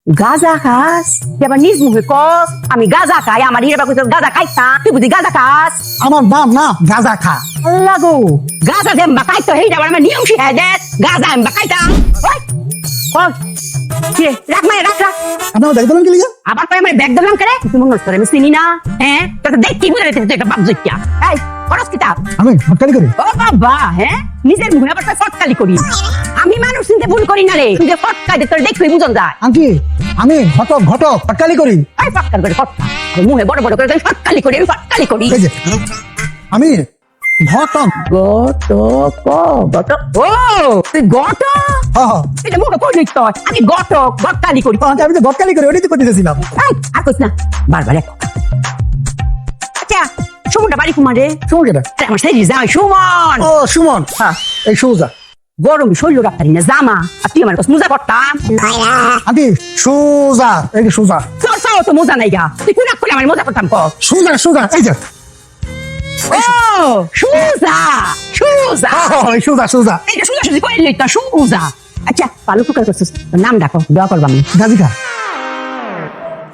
গাঁজা খাস এবার নিজ মুখে কস আমি গাঁজা খাই আমার হিরে বাবু গাঁজা খাইছ না তুই বুঝি গাঁজা খাস আমার নাম না গাঁজা খা। আল্লাহ গো গাঁজা দেম বা খাইতো হেই যাবার আমার নিয়ম শিখাই দে গাঁজা এম বা খাইতাম ওই কই কি রে? রাখ মানে রাখ রাখ আপনার দেখতে পেলেন কি লিখা? আবার কই আমার ব্যাগ দিলাম করে তুই মনে করে আমি চিনি না হ্যাঁ তোকে দেখ কি বুঝে রেখেছিস তুই একটা বাপ জুইয়া এই করস কিতা আমি ফটকারি করি। ও বাবা হ্যাঁ নিজের মুখে আবার ফটকালি করি আমি মানুষ চিনতে ভুল করি না রে তুই যে ফটকাই দে তোর দেখবি বুঝন যায় আন্টি আমি ঘটক ফটকালি করি। এই ফটকাল করে ফটকা মুখে বড় বড় করে তুই ফটকালি করি আমি ফটকালি করি এই যে আমি ঘটক। গটক ও তুই গটক এটা মুখে পড়লি তো আমি গটক গটকালি করি আমি তো ঘটকালি করি ওটাই তো করতে চাইছিলাম। এই আর কইস না বারবার এক আচ্ছা সুমনটা বাড়ি কুমারে সুমন কেটা? আমার সেই যাই সুমন ও সুমন, হ্যাঁ এই সুজা। গরম শরীর রাখতারি না জামা আর তুই আমার কাছে মোজা করতাম আন্টি সুজা, এই যে সুজা তোর সাও তো মোজা নাই গা তুই কোন করে আমার মোজা করতাম ক সুজা সুজা, এই যে ও সুজা সুজা এই সুজা সুজা। এইটা সুজা সুজি কইলি তো সুজা আচ্ছা পালু কুকার করছিস তোর নাম ডাকো দোয়া করবা আমি গাজি খা।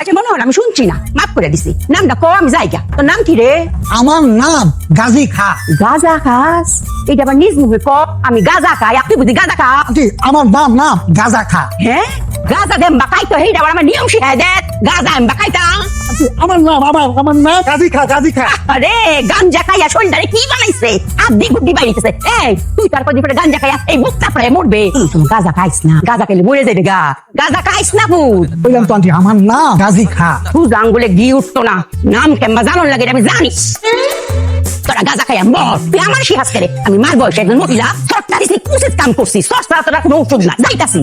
আচ্ছা মনে হল আমি শুনছি না মাফ করে দিছি নামটা ক আমি যাই গা তোর নাম কি রে আমার নাম গাজি খা। গাঁজা খাস এটা আবার নিজ মুখে ক আমি গাঁজা খাই আপনি বুঝি গাঁজা খা আন্টি আমার নাম গাজা খা। হ্যাঁ গাঁজা দেম বা খাইতো হেইটা আবার আমার নিয়ম শিখাই দে গাঁজা এম বা খাইতাম আন্টি আমার নাম গাজি খা গাজি খা। আরে গাঞ্জা খাইয়া শরীরটারে কি বানাইছে আদি গুড্ডি বাইতেছে এই তুই তার কদি করে গাঞ্জা খাইয়া এই বুকটা পড়ে মরবে তুমি গাঁজা খাইছ না গাঁজা খেলে মরে যাবে গা গাঁজা খাইছ না ভূত বললাম তো আন্টি আমার নাম গাজি খা। তুই আঙ্গুলে ঘি উঠতো না নাম কেমবা জানোর লাগে এটা আমি জানিস তোরা গাঁজা খাইয়া মর তুই আমার সিহাস করে আমি মার বয়সে একজন মহিলা সরকারি উচিত কাম করছিস সস্তা তোরা কোনো ওষুধ না যাইতাছি